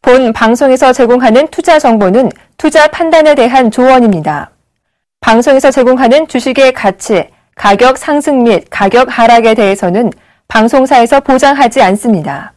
본 방송에서 제공하는 투자 정보는 투자 판단에 대한 조언입니다. 방송에서 제공하는 주식의 가치, 가격 상승 및 가격 하락에 대해서는 방송사에서 보장하지 않습니다.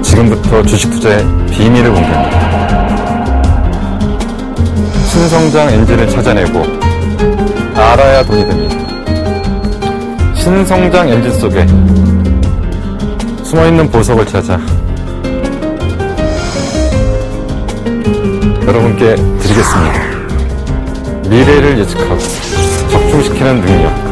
지금부터 주식 투자의 비밀을 공개합니다. 신성장 엔진을 찾아내고 알아야 돈이 됩니다. 신성장 엔진 속에 숨어있는 보석을 찾아 여러분께 드리겠습니다. 미래를 예측하고 적중시키는 능력.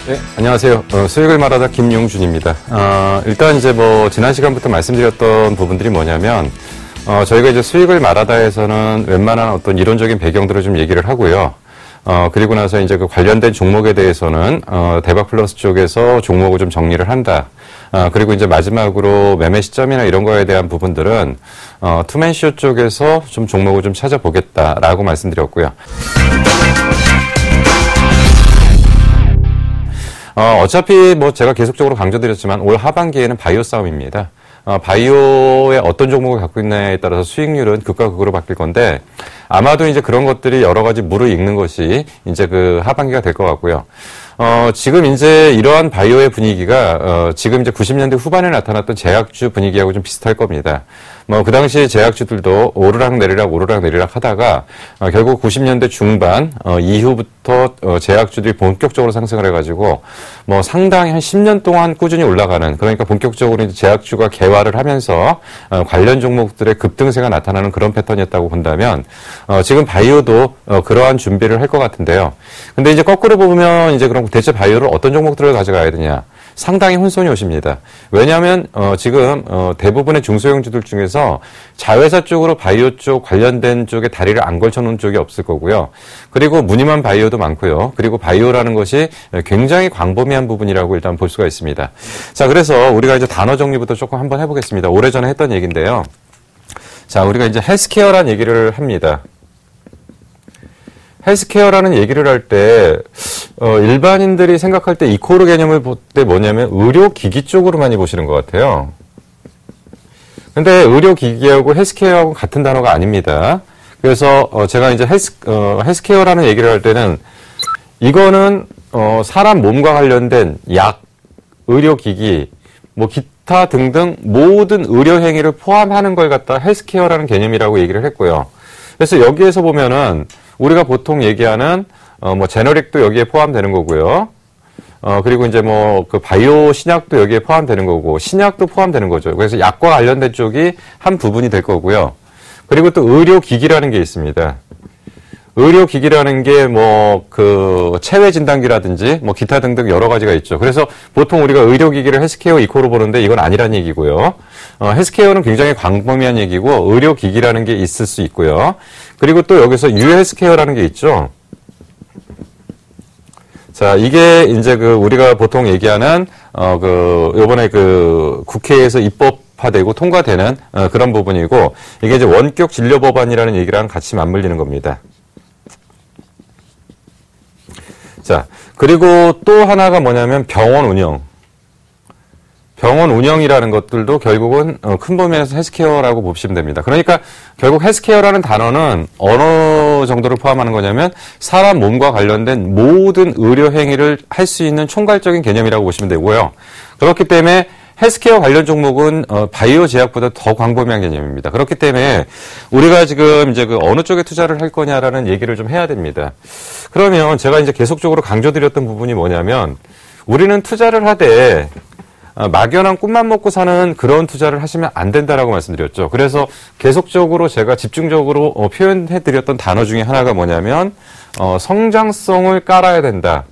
네, 안녕하세요. 수익을 말하다 김용준입니다. 일단 이제 지난 시간부터 말씀드렸던 부분들이 뭐냐면, 저희가 이제 수익을 말하다에서는 웬만한 어떤 이론적인 배경들을 좀 얘기를 하고요. 그리고 나서 이제 그 관련된 종목에 대해서는, 대박 플러스 쪽에서 종목을 좀 정리를 한다. 그리고 이제 마지막으로 매매 시점이나 이런 거에 대한 부분들은, 투맨쇼 쪽에서 좀 종목을 좀 찾아보겠다라고 말씀드렸고요. 어차피 제가 계속적으로 강조드렸지만 올 하반기에는 바이오 싸움입니다. 바이오의 어떤 종목을 갖고 있느냐에 따라서 수익률은 극과 극으로 바뀔 건데 아마도 이제 그런 것들이 여러 가지 무르익는 것이 이제 그 하반기가 될 것 같고요. 지금 이제 이러한 바이오의 분위기가 지금 이제 90년대 후반에 나타났던 제약주 분위기하고 좀 비슷할 겁니다. 그 당시에 제약주들도 오르락 내리락 하다가 결국 90년대 중반 이후부터 제약주들이 본격적으로 상승을 해가지고 상당히 한 10년 동안 꾸준히 올라가는, 그러니까 본격적으로 이제 제약주가 개화를 하면서 관련 종목들의 급등세가 나타나는 그런 패턴이었다고 본다면 지금 바이오도 그러한 준비를 할 것 같은데요. 근데 이제 거꾸로 보면 이제 그럼 대체 바이오를 어떤 종목들을 가져가야 되냐? 상당히 혼선이 오십니다. 왜냐하면 지금 대부분의 중소형주들 중에서 자회사 쪽으로 바이오 쪽 관련된 쪽에 다리를 안 걸쳐놓은 쪽이 없을 거고요. 그리고 무늬만 바이오도 많고요. 그리고 바이오라는 것이 굉장히 광범위한 부분이라고 일단 볼 수가 있습니다. 자, 그래서 우리가 이제 단어 정리부터 조금 한번 해보겠습니다. 오래전에 했던 얘기인데요. 자, 우리가 이제 헬스케어라는 얘기를 합니다. 헬스케어라는 얘기를 할 때 일반인들이 생각할 때 이코르 개념을 볼 때 뭐냐면 의료기기 쪽으로 많이 보시는 것 같아요. 근데 의료기기하고 헬스케어하고 같은 단어가 아닙니다. 그래서 제가 이제 헬스케어라는 얘기를 할 때는 이거는 사람 몸과 관련된 약, 의료기기, 기타 등등 모든 의료 행위를 포함하는 걸 갖다 헬스케어라는 개념이라고 얘기를 했고요. 그래서 여기에서 보면은 우리가 보통 얘기하는 제너릭도 여기에 포함되는 거고요. 그리고 이제 그 바이오 신약도 여기에 포함되는 거고 신약도 포함되는 거죠. 그래서 약과 관련된 쪽이 한 부분이 될 거고요. 그리고 또 의료기기라는 게 있습니다. 의료기기라는 게 체외 진단기라든지 기타 등등 여러 가지가 있죠. 그래서 보통 우리가 의료기기를 헬스케어 이코로 보는데 이건 아니란 얘기고요. 헬스케어는 굉장히 광범위한 얘기고 의료기기라는 게 있을 수 있고요. 그리고 또 여기서 유헬스케어라는 게 있죠. 자, 이게 이제 우리가 보통 얘기하는 요번에 국회에서 입법화되고 통과되는 그런 부분이고 이게 이제 원격 진료 법안이라는 얘기랑 같이 맞물리는 겁니다. 자, 그리고 또 하나가 뭐냐면 병원 운영. 병원 운영이라는 것들도 결국은 큰 범위에서 헬스케어라고 보시면 됩니다. 그러니까 결국 헬스케어라는 단어는 어느 정도를 포함하는 거냐면 사람 몸과 관련된 모든 의료 행위를 할 수 있는 총괄적인 개념이라고 보시면 되고요. 그렇기 때문에 헬스케어 관련 종목은 바이오 제약보다 더 광범위한 개념입니다. 그렇기 때문에 우리가 지금 이제 어느 쪽에 투자를 할 거냐라는 얘기를 좀 해야 됩니다. 그러면 제가 이제 계속적으로 강조드렸던 부분이 뭐냐면 우리는 투자를 하되 막연한 꿈만 먹고 사는 그런 투자를 하시면 안 된다라고 말씀드렸죠. 그래서 계속적으로 제가 집중적으로 표현해드렸던 단어 중에 하나가 뭐냐면 성장성을 깔아야 된다.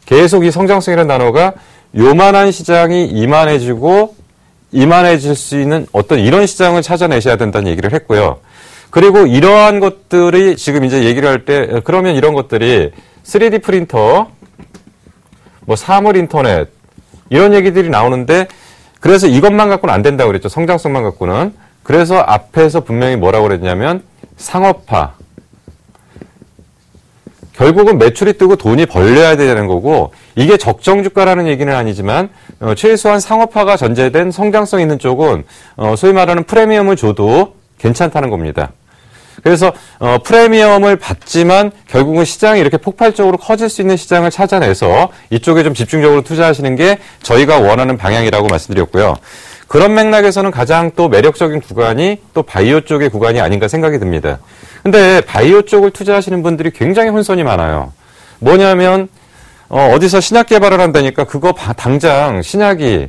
계속 이 성장성이라는 단어가 요만한 시장이 이만해지고 이만해질 수 있는 어떤 이런 시장을 찾아내셔야 된다는 얘기를 했고요. 그리고 이러한 것들이 지금 이제 얘기를 할 때 그러면 이런 것들이 3D 프린터, 뭐 사물 인터넷 이런 얘기들이 나오는데 그래서 이것만 갖고는 안 된다고 그랬죠. 성장성만 갖고는. 그래서 앞에서 분명히 뭐라고 그랬냐면 상업화. 결국은 매출이 뜨고 돈이 벌려야 되는 거고 이게 적정주가라는 얘기는 아니지만 최소한 상업화가 전제된 성장성 있는 쪽은 소위 말하는 프리미엄을 줘도 괜찮다는 겁니다. 그래서 프리미엄을 받지만 결국은 시장이 이렇게 폭발적으로 커질 수 있는 시장을 찾아내서 이쪽에 좀 집중적으로 투자하시는 게 저희가 원하는 방향이라고 말씀드렸고요. 그런 맥락에서는 가장 또 매력적인 구간이 또 바이오 쪽의 구간이 아닌가 생각이 듭니다. 근데 바이오 쪽을 투자하시는 분들이 굉장히 혼선이 많아요. 뭐냐면 어디서 신약 개발을 한다니까 그거 당장 신약이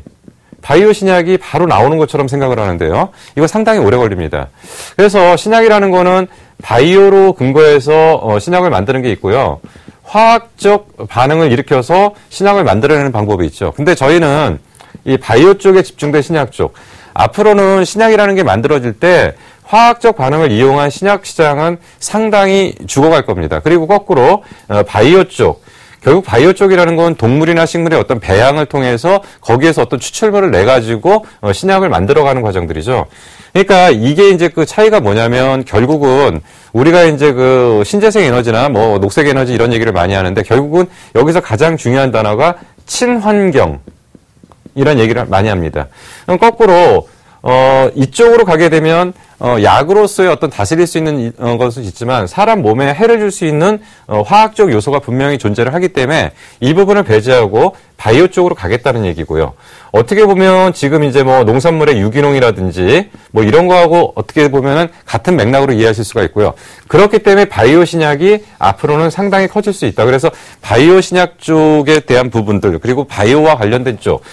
바이오 신약이 바로 나오는 것처럼 생각을 하는데요. 이거 상당히 오래 걸립니다. 그래서 신약이라는 거는 바이오로 근거해서 신약을 만드는 게 있고요. 화학적 반응을 일으켜서 신약을 만들어내는 방법이 있죠. 근데 저희는 이 바이오 쪽에 집중된 신약 쪽. 앞으로는 신약이라는 게 만들어질 때 화학적 반응을 이용한 신약 시장은 상당히 죽어갈 겁니다. 그리고 거꾸로 바이오 쪽. 결국 바이오 쪽이라는 건 동물이나 식물의 어떤 배양을 통해서 거기에서 어떤 추출물을 내가지고 신약을 만들어가는 과정들이죠. 그러니까 이게 이제 그 차이가 뭐냐면 결국은 우리가 이제 그 신재생 에너지나 뭐 녹색 에너지 이런 얘기를 많이 하는데 결국은 여기서 가장 중요한 단어가 친환경 이런 얘기를 많이 합니다. 그럼 거꾸로 이쪽으로 가게 되면 약으로서의 어떤 다스릴 수 있는 것은 있지만 사람 몸에 해를 줄 수 있는 화학적 요소가 분명히 존재를 하기 때문에 이 부분을 배제하고 바이오 쪽으로 가겠다는 얘기고요. 어떻게 보면 지금 이제 뭐 농산물의 유기농이라든지 뭐 이런 거하고 어떻게 보면은 같은 맥락으로 이해하실 수가 있고요. 그렇기 때문에 바이오 신약이 앞으로는 상당히 커질 수 있다. 그래서 바이오 신약 쪽에 대한 부분들 그리고 바이오와 관련된 쪽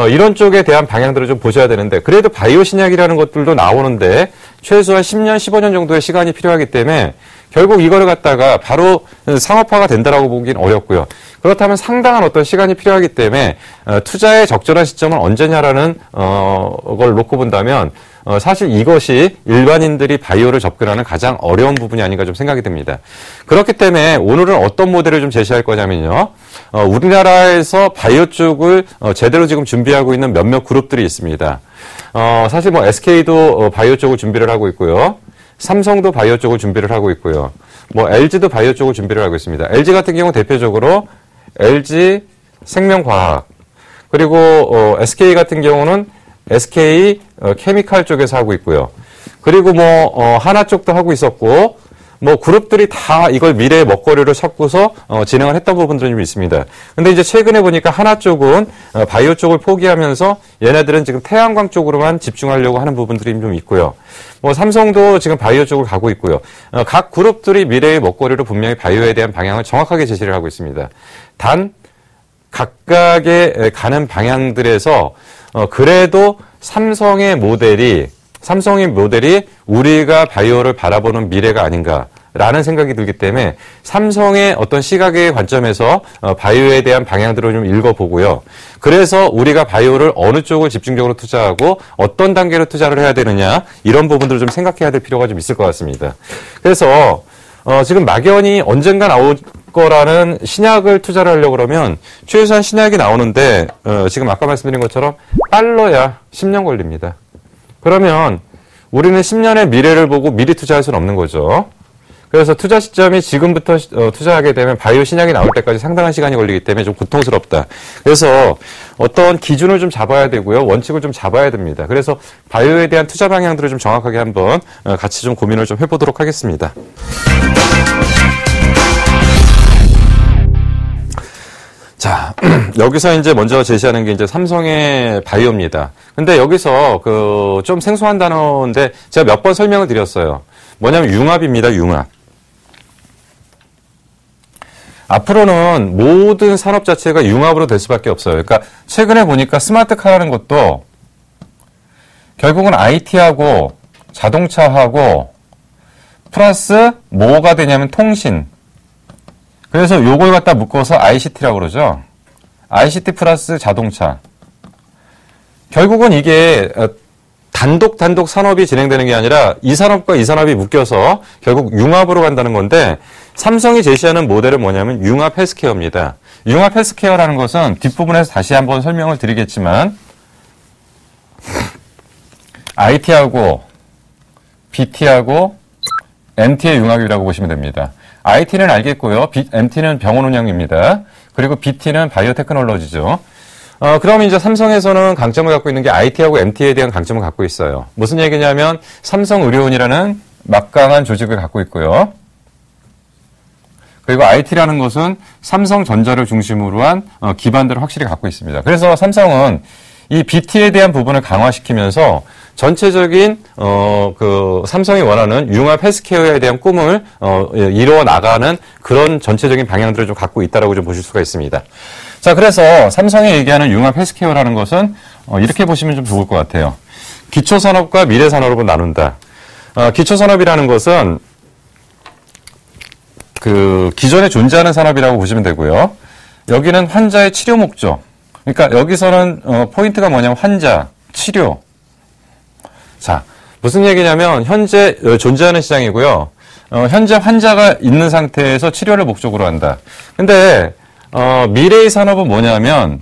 이런 쪽에 대한 방향들을 좀 보셔야 되는데 그래도 바이오 신약이라는 것들도 나오는데 최소한 10년, 15년 정도의 시간이 필요하기 때문에 결국 이거를 갖다가 바로 상업화가 된다라고 보기는 어렵고요. 그렇다면 상당한 어떤 시간이 필요하기 때문에 투자의 적절한 시점은 언제냐라는 걸 놓고 본다면 사실 이것이 일반인들이 바이오를 접근하는 가장 어려운 부분이 아닌가 좀 생각이 듭니다. 그렇기 때문에 오늘은 어떤 모델을 좀 제시할 거냐면요. 우리나라에서 바이오 쪽을 제대로 지금 준비하고 있는 몇몇 그룹들이 있습니다. 사실 뭐 SK도 바이오 쪽을 준비를 하고 있고요. 삼성도 바이오 쪽을 준비를 하고 있고요. 뭐 LG도 바이오 쪽을 준비를 하고 있습니다. LG 같은 경우 대표적으로 LG 생명과학 그리고 SK 같은 경우는 SK 케미칼 쪽에서 하고 있고요. 그리고 뭐 하나 쪽도 하고 있었고 뭐 그룹들이 다 이걸 미래의 먹거리로 찾고서 진행을 했던 부분들이 좀 있습니다. 근데 이제 최근에 보니까 하나 쪽은 바이오 쪽을 포기하면서 얘네들은 지금 태양광 쪽으로만 집중하려고 하는 부분들이 좀 있고요. 뭐 삼성도 지금 바이오 쪽을 가고 있고요. 각 그룹들이 미래의 먹거리로 분명히 바이오에 대한 방향을 정확하게 제시를 하고 있습니다. 단 각각의 가는 방향들에서 그래도 삼성의 모델이 우리가 바이오를 바라보는 미래가 아닌가라는 생각이 들기 때문에 삼성의 어떤 시각의 관점에서 바이오에 대한 방향들을 좀 읽어보고요. 그래서 우리가 바이오를 어느 쪽을 집중적으로 투자하고 어떤 단계로 투자를 해야 되느냐 이런 부분들을 좀 생각해야 될 필요가 좀 있을 것 같습니다. 그래서 지금 막연히 언젠가 나올 거라는 신약을 투자를 하려고 그러면 최소한 신약이 나오는데 지금 아까 말씀드린 것처럼 빨라야 10년 걸립니다. 그러면 우리는 10년의 미래를 보고 미리 투자할 수는 없는 거죠. 그래서 투자 시점이 지금부터 투자하게 되면 바이오 신약이 나올 때까지 상당한 시간이 걸리기 때문에 좀 고통스럽다. 그래서 어떤 기준을 좀 잡아야 되고요. 원칙을 좀 잡아야 됩니다. 그래서 바이오에 대한 투자 방향들을 좀 정확하게 한번 같이 좀 고민을 좀 해보도록 하겠습니다. 자, 여기서 이제 먼저 제시하는 게 이제 삼성의 바이오입니다. 근데 여기서 좀 생소한 단어인데 제가 몇 번 설명을 드렸어요. 뭐냐면 융합입니다, 융합. 앞으로는 모든 산업 자체가 융합으로 될 수밖에 없어요. 그러니까 최근에 보니까 스마트카라는 것도 결국은 IT하고 자동차하고 플러스 뭐가 되냐면 통신. 그래서 요걸 갖다 묶어서 ICT라고 그러죠. ICT 플러스 자동차. 결국은 이게 단독 산업이 진행되는 게 아니라 이 산업과 이 산업이 묶여서 결국 융합으로 간다는 건데 삼성이 제시하는 모델은 뭐냐면 융합 헬스케어입니다. 융합 헬스케어라는 것은 뒷부분에서 다시 한번 설명을 드리겠지만 IT하고 BT하고 MT의 융합이라고 보시면 됩니다. IT는 알겠고요. MT는 병원 운영입니다. 그리고 BT는 바이오 테크놀로지죠. 그럼 이제 삼성에서는 강점을 갖고 있는 게 IT하고 MT에 대한 강점을 갖고 있어요. 무슨 얘기냐면 삼성의료원이라는 막강한 조직을 갖고 있고요. 그리고 IT라는 것은 삼성전자를 중심으로 한 기반들을 확실히 갖고 있습니다. 그래서 삼성은 이 BT에 대한 부분을 강화시키면서 전체적인 그 삼성이 원하는 융합 헬스케어에 대한 꿈을 이루어 나가는 그런 전체적인 방향들을 좀 갖고 있다라고 좀 보실 수가 있습니다. 자, 그래서 삼성이 얘기하는 융합 헬스케어라는 것은 이렇게 보시면 좀 좋을 것 같아요. 기초산업과 미래산업으로 나눈다. 기초산업이라는 것은 그 기존에 존재하는 산업이라고 보시면 되고요. 여기는 환자의 치료 목적. 그러니까 여기서는 포인트가 뭐냐면 환자, 치료. 자, 무슨 얘기냐면 현재 존재하는 시장이고요. 현재 환자가 있는 상태에서 치료를 목적으로 한다. 근데 미래의 산업은 뭐냐면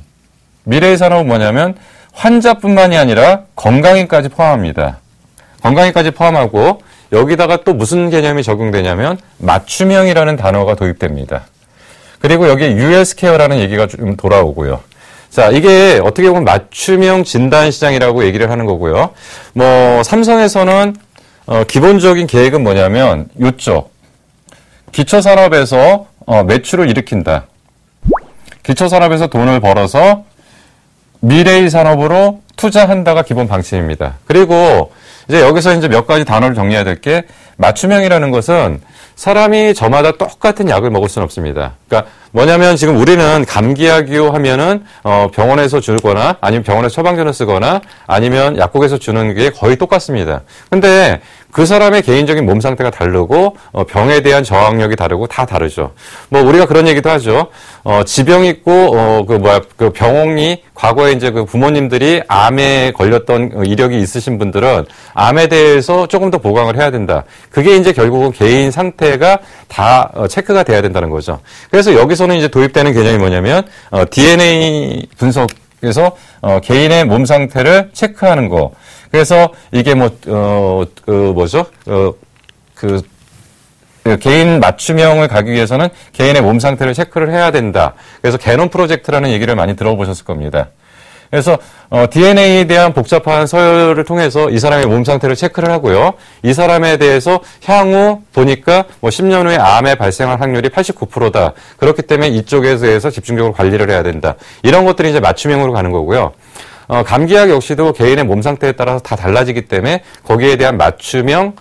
환자뿐만이 아니라 건강인까지 포함합니다. 건강인까지 포함하고 여기다가 또 무슨 개념이 적용되냐면 맞춤형이라는 단어가 도입됩니다. 그리고 여기에 US케어라는 얘기가 좀 돌아오고요. 자, 이게 어떻게 보면 맞춤형 진단 시장이라고 얘기를 하는 거고요. 삼성에서는 기본적인 계획은 뭐냐면 이쪽 기초산업에서 매출을 일으킨다. 기초산업에서 돈을 벌어서 미래의 산업으로 투자한다가 기본 방침입니다. 그리고 이제 여기서 이제 몇 가지 단어를 정리해야 될 게 맞춤형이라는 것은 사람이 저마다 똑같은 약을 먹을 수는 없습니다. 그러니까 뭐냐면 지금 우리는 감기약이요 하면은 병원에서 주거나 아니면 병원에서 처방전을 쓰거나 아니면 약국에서 주는 게 거의 똑같습니다. 근데 그 사람의 개인적인 몸 상태가 다르고 병에 대한 저항력이 다르고 다 다르죠. 우리가 그런 얘기도 하죠. 지병 있고 그 병원이 과거에 이제 그 부모님들이 암에 걸렸던 이력이 있으신 분들은 암에 대해서 조금 더 보강을 해야 된다. 그게 이제 결국은 개인 상태가 다 체크가 돼야 된다는 거죠. 그래서 여기서는 이제 도입되는 개념이 뭐냐면 DNA 분석에서 개인의 몸 상태를 체크하는 거. 그래서 이게 개인 맞춤형을 가기 위해서는 개인의 몸 상태를 체크를 해야 된다. 그래서 게놈 프로젝트라는 얘기를 많이 들어보셨을 겁니다. 그래서 DNA에 대한 복잡한 서열을 통해서 이 사람의 몸 상태를 체크를 하고요. 이 사람에 대해서 향후 보니까 10년 후에 암에 발생할 확률이 89%다. 그렇기 때문에 이쪽에 대해서 집중적으로 관리를 해야 된다. 이런 것들이 이제 맞춤형으로 가는 거고요. 감기약 역시도 개인의 몸 상태에 따라서 다 달라지기 때문에 거기에 대한 맞춤형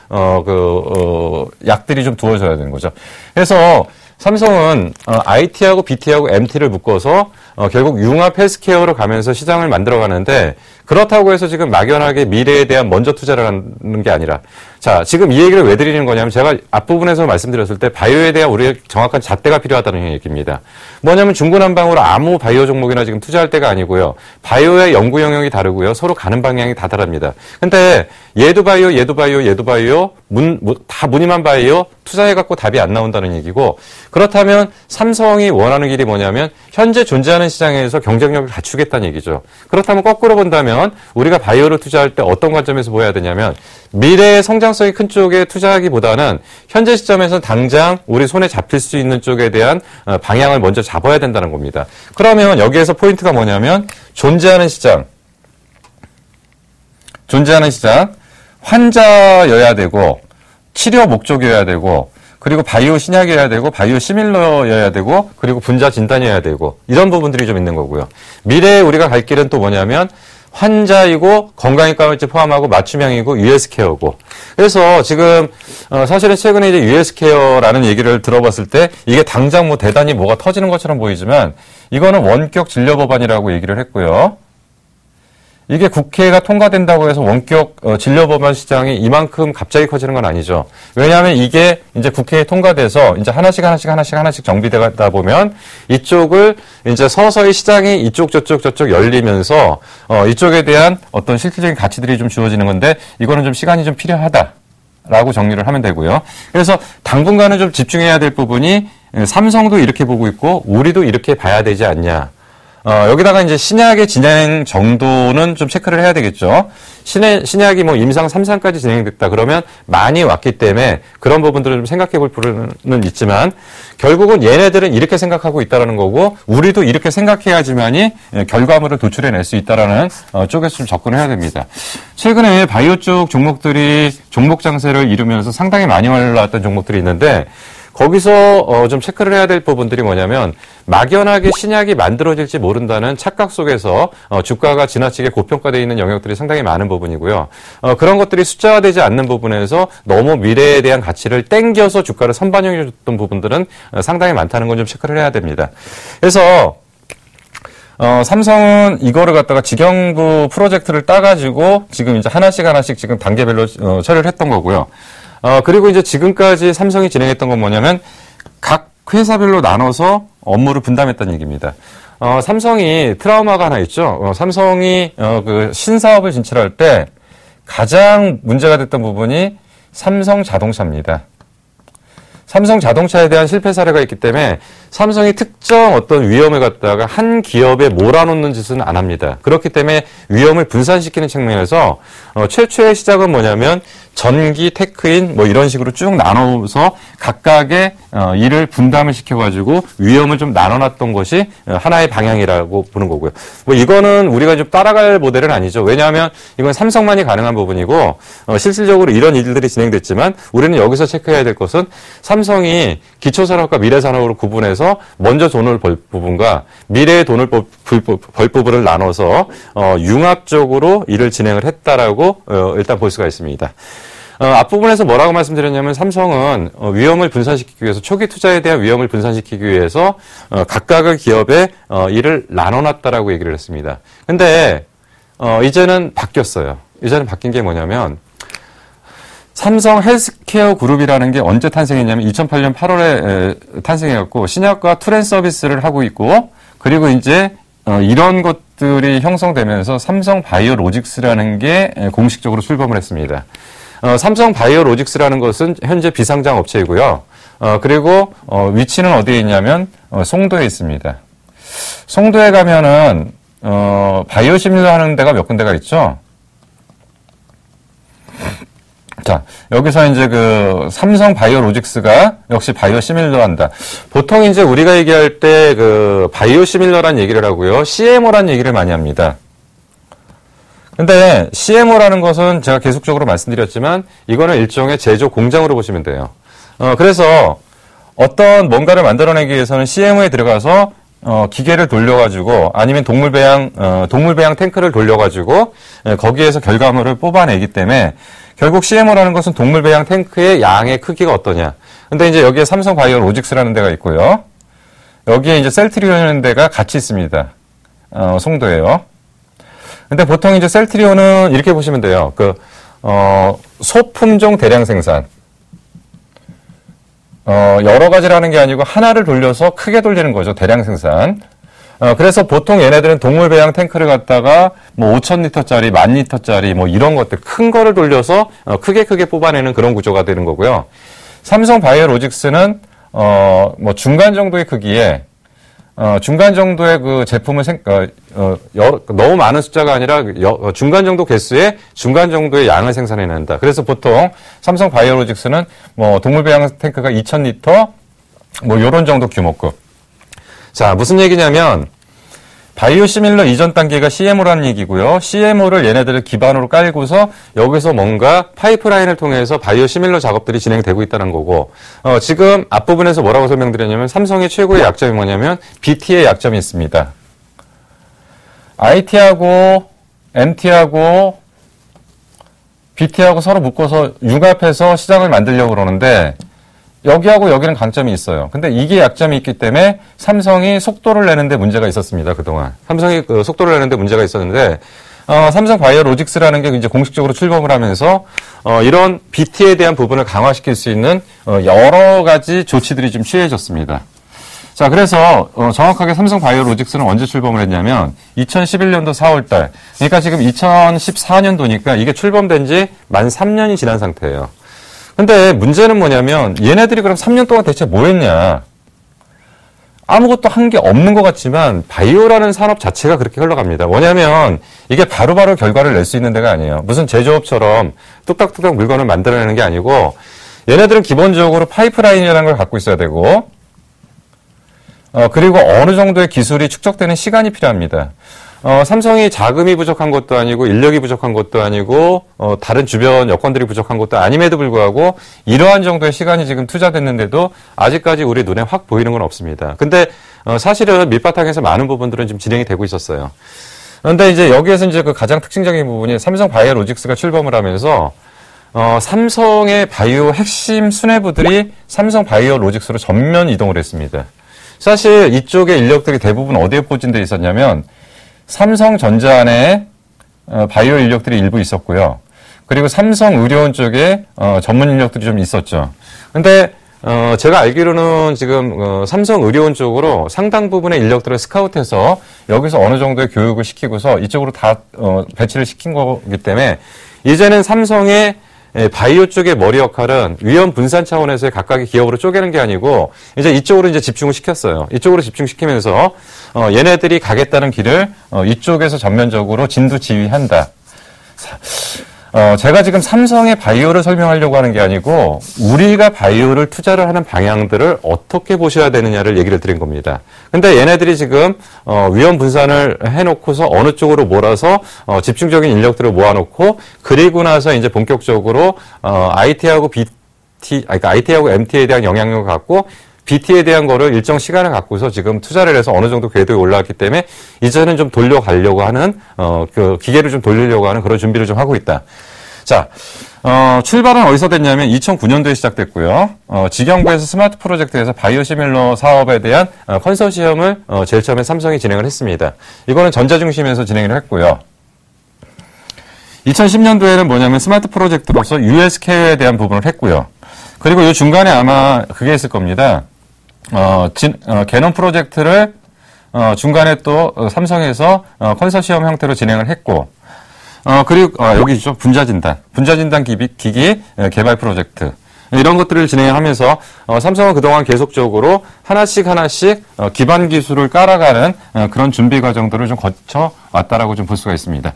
약들이 좀 두어져야 되는 거죠. 그래서 삼성은 IT하고 BT하고 MT를 묶어서 결국 융합 헬스케어로 가면서 시장을 만들어가는데 그렇다고 해서 지금 막연하게 미래에 대한 먼저 투자를 하는 게 아니라 자, 지금 이 얘기를 왜 드리는 거냐면 제가 앞부분에서 말씀드렸을 때 바이오에 대한 우리의 정확한 잣대가 필요하다는 얘기입니다. 뭐냐면 중구난방으로 아무 바이오 종목이나 지금 투자할 때가 아니고요. 바이오의 연구 영역이 다르고요. 서로 가는 방향이 다 다릅니다. 근데 얘도 바이오, 얘도 바이오, 얘도 바이오, 다 무늬만 바이오 투자해갖고 답이 안 나온다는 얘기고 그렇다면 삼성이 원하는 길이 뭐냐면 현재 존재하는 시장에서 경쟁력을 갖추겠다는 얘기죠. 그렇다면 거꾸로 본다면 우리가 바이오를 투자할 때 어떤 관점에서 보여야 되냐면 미래의 성장성이 큰 쪽에 투자하기보다는 현재 시점에서 당장 우리 손에 잡힐 수 있는 쪽에 대한 방향을 먼저 잡아야 된다는 겁니다. 그러면 여기에서 포인트가 뭐냐면 존재하는 시장, 환자여야 되고 치료 목적이어야 되고 그리고 바이오 신약이어야 되고 바이오 시밀러여야 되고 그리고 분자 진단이어야 되고 이런 부분들이 좀 있는 거고요. 미래에 우리가 갈 길은 또 뭐냐면 환자이고 건강의과물질 포함하고 맞춤형이고 US케어고. 그래서 지금 사실은 최근에 이제 US케어라는 얘기를 들어봤을 때 이게 당장 뭐 대단히 뭐가 터지는 것처럼 보이지만 이거는 원격 진료 법안이라고 얘기를 했고요. 이게 국회가 통과된다고 해서 원격 진료 법안 시장이 이만큼 갑자기 커지는 건 아니죠. 왜냐하면 이게 이제 국회에 통과돼서 이제 하나씩 정비되다 보면 이쪽을 이제 서서히 시장이 이쪽 저쪽 열리면서 이쪽에 대한 어떤 실질적인 가치들이 좀 주어지는 건데 이거는 좀 시간이 좀 필요하다라고 정리를 하면 되고요. 그래서 당분간은 좀 집중해야 될 부분이 삼성도 이렇게 보고 있고 우리도 이렇게 봐야 되지 않냐. 여기다가 이제 신약의 진행 정도는 좀 체크를 해야 되겠죠. 신약이 뭐 임상 3상까지 진행됐다 그러면 많이 왔기 때문에 그런 부분들을 좀 생각해 볼 필요는 있지만 결국은 얘네들은 이렇게 생각하고 있다라는 거고 우리도 이렇게 생각해야지만이 결과물을 도출해낼 수 있다라는 쪽에서 좀 접근을 해야 됩니다. 최근에 바이오 쪽 종목들이 종목 장세를 이루면서 상당히 많이 올라왔던 종목들이 있는데 거기서 좀 체크를 해야 될 부분들이 뭐냐면 막연하게 신약이 만들어질지 모른다는 착각 속에서 주가가 지나치게 고평가되어 있는 영역들이 상당히 많은 부분이고요. 그런 것들이 숫자화되지 않는 부분에서 너무 미래에 대한 가치를 땡겨서 주가를 선반영해줬던 부분들은 상당히 많다는 건 좀 체크를 해야 됩니다. 그래서 삼성은 이거를 갖다가 직영부 프로젝트를 따가지고 지금 이제 하나씩 지금 단계별로 처리를 했던 거고요. 그리고 이제 지금까지 삼성이 진행했던 건 뭐냐면 각 회사별로 나눠서 업무를 분담했다는 얘기입니다. 삼성이 트라우마가 하나 있죠. 삼성이 그 신사업을 진출할 때 가장 문제가 됐던 부분이 삼성 자동차입니다. 삼성 자동차에 대한 실패 사례가 있기 때문에 삼성이 특정 어떤 위험을 갖다가 한 기업에 몰아놓는 짓은 안 합니다. 그렇기 때문에 위험을 분산시키는 측면에서 최초의 시작은 뭐냐면 전기, 테크인 뭐 이런 식으로 쭉 나눠서 각각의 일을 분담을 시켜가지고 위험을 좀 나눠놨던 것이 하나의 방향이라고 보는 거고요. 뭐 이거는 우리가 좀 따라갈 모델은 아니죠. 왜냐하면 이건 삼성만이 가능한 부분이고 실질적으로 이런 일들이 진행됐지만 우리는 여기서 체크해야 될 것은 삼성이 기초산업과 미래산업으로 구분해서 먼저 돈을 벌 부분과 미래의 돈을 벌 부분을 나눠서 융합적으로 일을 진행을 했다라고 일단 볼 수가 있습니다. 앞부분에서 뭐라고 말씀드렸냐면 삼성은 위험을 분산시키기 위해서 초기 투자에 대한 위험을 분산시키기 위해서 각각의 기업에 일을 나눠놨다라고 얘기를 했습니다. 근데 이제는 바뀌었어요. 이제는 바뀐 게 뭐냐면 삼성 헬스케어 그룹이라는 게 언제 탄생했냐면 2008년 8월에 탄생해갖고 신약과 투렌 서비스를 하고 있고 그리고 이제 이런 것들이 형성되면서 삼성 바이오로직스라는 게 공식적으로 출범을 했습니다. 삼성 바이오로직스라는 것은 현재 비상장 업체이고요. 그리고 위치는 어디에 있냐면 송도에 있습니다. 송도에 가면은 바이오 시밀러 하는 데가 몇 군데가 있죠. 자, 여기서 이제 그 삼성 바이오로직스가 역시 바이오 시밀러 한다. 보통 이제 우리가 얘기할 때 그 바이오 시밀러란 얘기를 하고요. CMO란 얘기를 많이 합니다. 근데 CMO라는 것은 제가 계속적으로 말씀드렸지만 이거는 일종의 제조 공장으로 보시면 돼요. 그래서 어떤 뭔가를 만들어내기 위해서는 CMO에 들어가서 기계를 돌려가지고 아니면 동물 배양 탱크를 돌려가지고 거기에서 결과물을 뽑아내기 때문에 결국 CMO라는 것은 동물 배양 탱크의 양의 크기가 어떠냐. 근데 이제 여기에 삼성 바이오로직스라는 데가 있고요. 여기에 이제 셀트리온이라는 데가 같이 있습니다. 송도에요. 근데 보통 이제 셀트리온은 이렇게 보시면 돼요. 소품종 대량 생산. 여러 가지라는 게 아니고 하나를 돌려서 크게 돌리는 거죠. 대량 생산. 그래서 보통 얘네들은 동물 배양 탱크를 갖다가 뭐 5,000리터짜리, 10,000리터짜리 뭐 이런 것들 큰 거를 돌려서 크게 뽑아내는 그런 구조가 되는 거고요. 삼성 바이오로직스는 뭐 중간 정도의 크기에 중간 정도의 그 제품을 너무 많은 숫자가 아니라 중간 정도 개수의 중간 정도의 양을 생산해낸다. 그래서 보통 삼성 바이오로직스는 뭐 동물 배양 탱크가 2,000리터 뭐 요런 정도 규모급. 자, 무슨 얘기냐면 바이오 시밀러 이전 단계가 CMO라는 얘기고요. CMO를 얘네들을 기반으로 깔고서 여기서 뭔가 파이프라인을 통해서 바이오 시밀러 작업들이 진행되고 있다는 거고 지금 앞부분에서 뭐라고 설명드렸냐면 삼성의 최고의 약점이 뭐냐면 BT의 약점이 있습니다. IT하고 MT하고 BT하고 서로 묶어서 융합해서 시장을 만들려고 그러는데 여기하고 여기는 강점이 있어요. 근데 이게 약점이 있기 때문에 삼성이 속도를 내는데 문제가 있었습니다. 그동안. 삼성이 그 속도를 내는데 문제가 있었는데 삼성 바이오로직스라는 게 이제 공식적으로 출범을 하면서 이런 BT에 대한 부분을 강화시킬 수 있는 여러 가지 조치들이 좀 취해졌습니다. 자, 그래서 정확하게 삼성 바이오로직스는 언제 출범을 했냐면 2011년도 4월달. 그러니까 지금 2014년도니까 이게 출범된 지 만 3년이 지난 상태예요. 근데 문제는 뭐냐면 얘네들이 그럼 3년 동안 대체 뭐 했냐? 아무것도 한 게 없는 것 같지만 바이오라는 산업 자체가 그렇게 흘러갑니다. 뭐냐면 이게 바로바로 결과를 낼 수 있는 데가 아니에요. 무슨 제조업처럼 뚝딱뚝딱 물건을 만들어내는 게 아니고 얘네들은 기본적으로 파이프라인이라는 걸 갖고 있어야 되고 그리고 어느 정도의 기술이 축적되는 시간이 필요합니다. 삼성이 자금이 부족한 것도 아니고 인력이 부족한 것도 아니고 다른 주변 여건들이 부족한 것도 아님에도 불구하고 이러한 정도의 시간이 지금 투자됐는데도 아직까지 우리 눈에 확 보이는 건 없습니다. 근데 사실은 밑바탕에서 많은 부분들은 지금 진행이 되고 있었어요. 그런데 이제 여기에서 이제 그 가장 특징적인 부분이 삼성 바이오로직스가 출범을 하면서 삼성의 바이오 핵심 수뇌부들이 삼성 바이오로직스로 전면 이동을 했습니다. 사실 이쪽의 인력들이 대부분 어디에 포진되어 있었냐면 삼성전자 안에 바이오 인력들이 일부 있었고요. 그리고 삼성의료원 쪽에 전문 인력들이 좀 있었죠. 근데 제가 알기로는 지금 삼성의료원 쪽으로 상당 부분의 인력들을 스카우트해서 여기서 어느 정도의 교육을 시키고서 이쪽으로 다 배치를 시킨 거기 때문에 이제는 삼성의 바이오 쪽의 머리 역할은 위험 분산 차원에서의 각각의 기업으로 쪼개는 게 아니고 이제 이쪽으로 이제 집중을 시켰어요. 이쪽으로 집중시키면서 얘네들이 가겠다는 길을 이쪽에서 전면적으로 진두지휘한다. 제가 지금 삼성의 바이오를 설명하려고 하는 게 아니고 우리가 바이오를 투자를 하는 방향들을 어떻게 보셔야 되느냐를 얘기를 드린 겁니다. 근데 얘네들이 지금 위험 분산을 해놓고서 어느 쪽으로 몰아서 집중적인 인력들을 모아놓고 그리고 나서 이제 본격적으로 IT하고 그러니까 IT하고 MT에 대한 영향력을 갖고 BT에 대한 거를 일정 시간을 갖고서 지금 투자를 해서 어느 정도 궤도에 올라왔기 때문에 이제는 좀 돌려가려고 하는 그 기계를 좀 돌리려고 하는 그런 준비를 좀 하고 있다. 자, 출발은 어디서 됐냐면 2009년도에 시작됐고요. 직영부에서 스마트 프로젝트에서 바이오 시밀러 사업에 대한 컨소시엄을 제일 처음에 삼성이 진행을 했습니다. 이거는 전자중심에서 진행을 했고요. 2010년도에는 뭐냐면 스마트 프로젝트로서 USK에 대한 부분을 했고요. 그리고 이 중간에 아마 그게 있을 겁니다. 개놈 프로젝트를 중간에 또 삼성에서 컨소시엄 형태로 진행을 했고 그리고 여기 있죠. 분자진단 기기 개발 프로젝트 이런 것들을 진행하면서 삼성은 그동안 계속적으로 하나씩 기반 기술을 깔아가는 그런 준비 과정들을 좀 거쳐 왔다라고 좀 볼 수가 있습니다.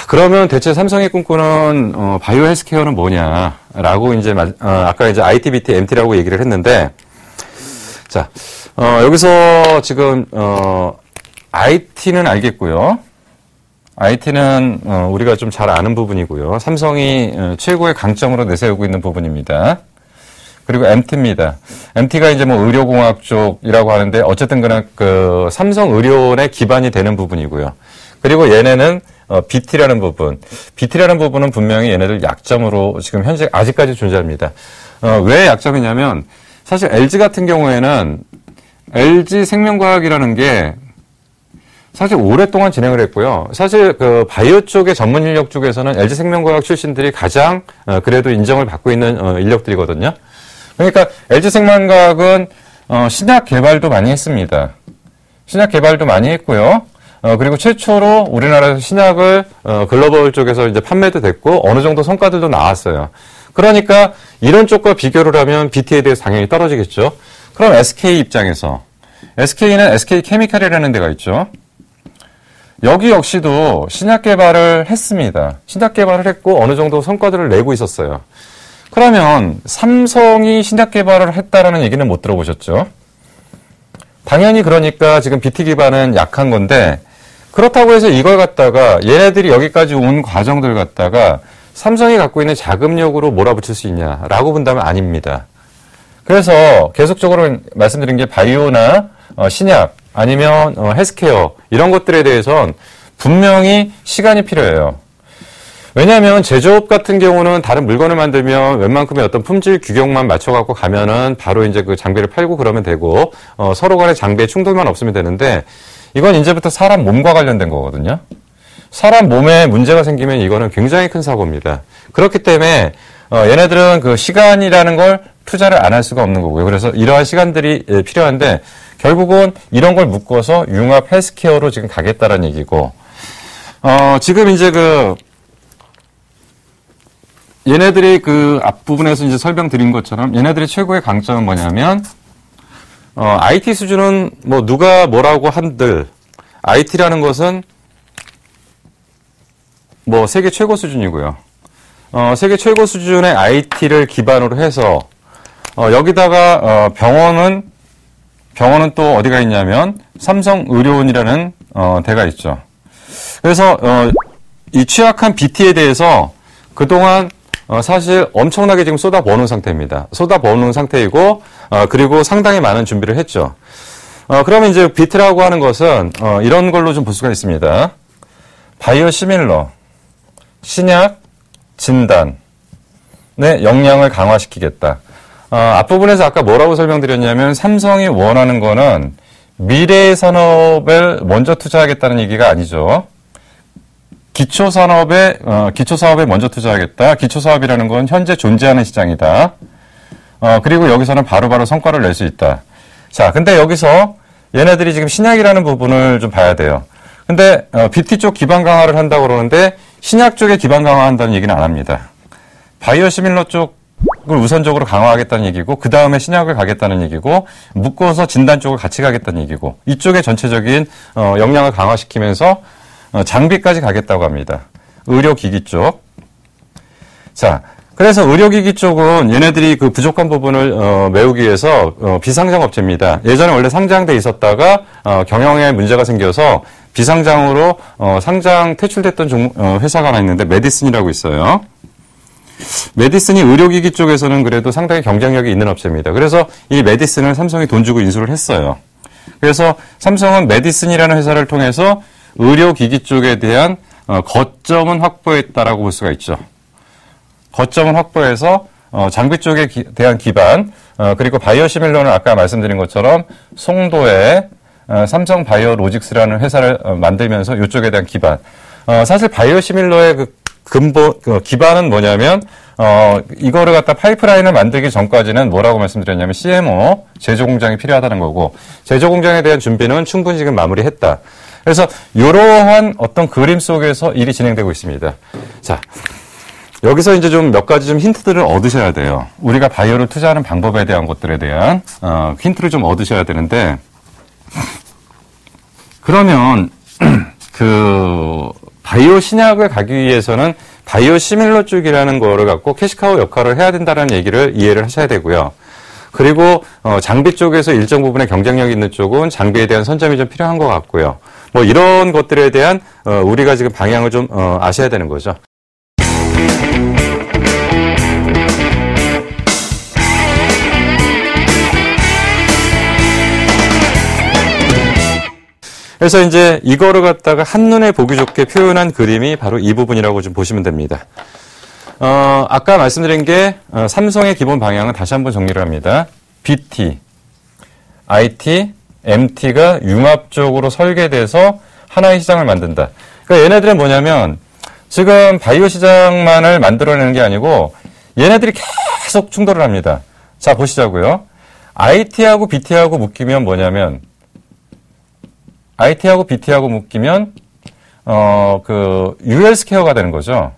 그러면 대체 삼성이 꿈꾸는 바이오 헬스케어는 뭐냐라고 이제 아까 이제 IT, BT, MT라고 얘기를 했는데 자 여기서 지금 IT는 알겠고요. IT는 우리가 좀 잘 아는 부분이고요. 삼성이 최고의 강점으로 내세우고 있는 부분입니다. 그리고 MT입니다. MT가 이제 뭐 의료공학 쪽이라고 하는데 어쨌든 간에 그 삼성 의료원의 기반이 되는 부분이고요. 그리고 얘네는 BT라는 부분은 분명히 얘네들 약점으로 지금 현재 아직까지 존재합니다. 왜 약점이냐면 사실 LG 같은 경우에는 LG 생명과학이라는 게 사실 오랫동안 진행을 했고요. 사실 그 바이오 쪽의 전문 인력 쪽에서는 LG 생명과학 출신들이 가장 그래도 인정을 받고 있는 인력들이거든요. 그러니까 LG 생명과학은 신약 개발도 많이 했습니다. 신약 개발도 많이 했고요. 그리고 최초로 우리나라에서 신약을 글로벌 쪽에서 이제 판매도 됐고 어느 정도 성과들도 나왔어요. 그러니까 이런 쪽과 비교를 하면 BT에 대해서 당연히 떨어지겠죠. 그럼 SK 입장에서 SK는 SK 케미칼이라는 데가 있죠. 여기 역시도 신약 개발을 했습니다. 신약 개발을 했고 어느 정도 성과들을 내고 있었어요. 그러면 삼성이 신약 개발을 했다라는 얘기는 못 들어보셨죠? 당연히 그러니까 지금 BT 기반은 약한 건데 그렇다고 해서 이걸 갖다가 얘네들이 여기까지 온 과정들 갖다가 삼성이 갖고 있는 자금력으로 몰아붙일 수 있냐라고 본다면 아닙니다. 그래서 계속적으로 말씀드린 게 바이오나 신약 아니면 헬스케어 이런 것들에 대해선 분명히 시간이 필요해요. 왜냐하면 제조업 같은 경우는 다른 물건을 만들면 웬만큼의 어떤 품질 규격만 맞춰갖고 가면은 바로 이제 그 장비를 팔고 그러면 되고 서로 간의 장비의 충돌만 없으면 되는데 이건 이제부터 사람 몸과 관련된 거거든요. 사람 몸에 문제가 생기면 이거는 굉장히 큰 사고입니다. 그렇기 때문에 얘네들은 그 시간이라는 걸 투자를 안 할 수가 없는 거고요. 그래서 이러한 시간들이 필요한데 결국은 이런 걸 묶어서 융합 헬스케어로 지금 가겠다라는 얘기고 지금 이제 얘네들이 그 앞부분에서 이제 설명드린 것처럼 얘네들의 최고의 강점은 뭐냐면 IT 수준은 뭐 누가 뭐라고 한들 IT라는 것은 뭐 세계 최고 수준이고요. 세계 최고 수준의 IT를 기반으로 해서 여기다가 병원은 또 어디가 있냐면 삼성의료원이라는 데가 있죠. 그래서 이 취약한 BT에 대해서 그동안 사실 엄청나게 지금 쏟아부어놓은 상태입니다. 쏟아부어놓은 상태이고 그리고 상당히 많은 준비를 했죠. 그러면 이제 BT라고 하는 것은 이런 걸로 좀 볼 수가 있습니다. 바이오시밀러, 신약, 진단의 역량을 강화시키겠다. 앞부분에서 아까 뭐라고 설명드렸냐면 삼성이 원하는 거는 미래의 산업을 먼저 투자하겠다는 얘기가 아니죠. 기초사업에 먼저 투자하겠다. 기초사업이라는 건 현재 존재하는 시장이다. 그리고 여기서는 바로바로 성과를 낼 수 있다. 자, 근데 여기서 얘네들이 지금 신약이라는 부분을 좀 봐야 돼요. 근데 BT 쪽 기반 강화를 한다고 그러는데 신약 쪽에 기반 강화한다는 얘기는 안 합니다. 바이오시밀러 쪽을 우선적으로 강화하겠다는 얘기고 그 다음에 신약을 가겠다는 얘기고 묶어서 진단 쪽을 같이 가겠다는 얘기고 이쪽에 전체적인 역량을 강화시키면서 장비까지 가겠다고 합니다. 의료기기 쪽. 자, 그래서 의료기기 쪽은 얘네들이 그 부족한 부분을 메우기 위해서 비상장 업체입니다. 예전에 원래 상장돼 있었다가 경영에 문제가 생겨서 비상장으로 상장 퇴출됐던 회사가 하나 있는데 메디슨이라고 있어요. 메디슨이 의료기기 쪽에서는 그래도 상당히 경쟁력이 있는 업체입니다. 그래서 이 메디슨을 삼성이 돈 주고 인수를 했어요. 그래서 삼성은 메디슨이라는 회사를 통해서 의료기기 쪽에 대한 거점은 확보했다라고 볼 수가 있죠. 거점은 확보해서 장비 쪽에 대한 기반 그리고 바이오시밀러는 아까 말씀드린 것처럼 송도에 삼성 바이오로직스라는 회사를 만들면서 이쪽에 대한 기반. 사실 바이오시밀러의 그 근본 기반은 뭐냐면 이거를 갖다 파이프라인을 만들기 전까지는 뭐라고 말씀드렸냐면 CMO 제조 공장이 필요하다는 거고 제조 공장에 대한 준비는 충분히 지금 마무리했다. 그래서 이러한 어떤 그림 속에서 일이 진행되고 있습니다. 자, 여기서 이제 좀 몇 가지 좀 힌트들을 얻으셔야 돼요. 우리가 바이오를 투자하는 방법에 대한 것들에 대한 힌트를 좀 얻으셔야 되는데 그러면 그 바이오 신약을 가기 위해서는 바이오 시밀러 쪽이라는 거를 갖고 캐시카우 역할을 해야 된다는 얘기를 이해를 하셔야 되고요. 그리고 장비 쪽에서 일정 부분의 경쟁력 있는 쪽은 장비에 대한 선점이 좀 필요한 것 같고요. 뭐 이런 것들에 대한 우리가 지금 방향을 좀 아셔야 되는 거죠. 그래서 이제 이거를 갖다가 한눈에 보기 좋게 표현한 그림이 바로 이 부분이라고 좀 보시면 됩니다. 아까 말씀드린 게 삼성의 기본 방향은 다시 한번 정리를 합니다. BT, IT, MT가 융합적으로 설계돼서 하나의 시장을 만든다. 그러니까 얘네들은 뭐냐면 지금 바이오 시장만을 만들어내는 게 아니고 얘네들이 계속 충돌을 합니다. 자, 보시자고요. IT하고 BT하고 묶이면 뭐냐면 IT하고 BT하고 묶이면 UL스케어가 되는 거죠.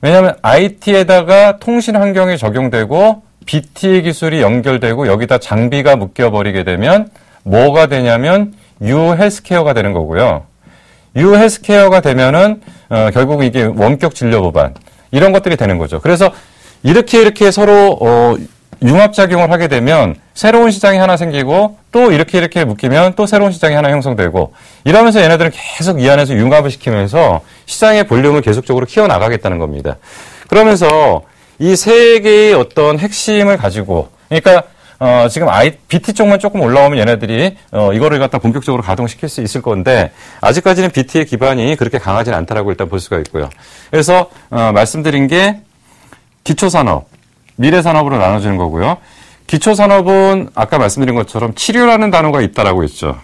왜냐하면 IT에다가 통신 환경이 적용되고 BT의 기술이 연결되고 여기다 장비가 묶여버리게 되면 뭐가 되냐면 U헬스케어가 되는 거고요. U헬스케어가 되면은 결국 이게 원격 진료 보반 이런 것들이 되는 거죠. 그래서 이렇게 서로 융합작용을 하게 되면 새로운 시장이 하나 생기고 또 이렇게 묶이면 또 새로운 시장이 하나 형성되고 이러면서 얘네들은 계속 이 안에서 융합을 시키면서 시장의 볼륨을 계속적으로 키워나가겠다는 겁니다. 그러면서 이 세 개의 어떤 핵심을 가지고 그러니까 지금 BT 쪽만 조금 올라오면 얘네들이 이거를 갖다 본격적으로 가동시킬 수 있을 건데 아직까지는 BT의 기반이 그렇게 강하지는 않다라고 일단 볼 수가 있고요. 그래서 말씀드린 게 기초산업, 미래산업으로 나눠지는 거고요. 기초산업은 아까 말씀드린 것처럼 치료라는 단어가 있다라고 했죠.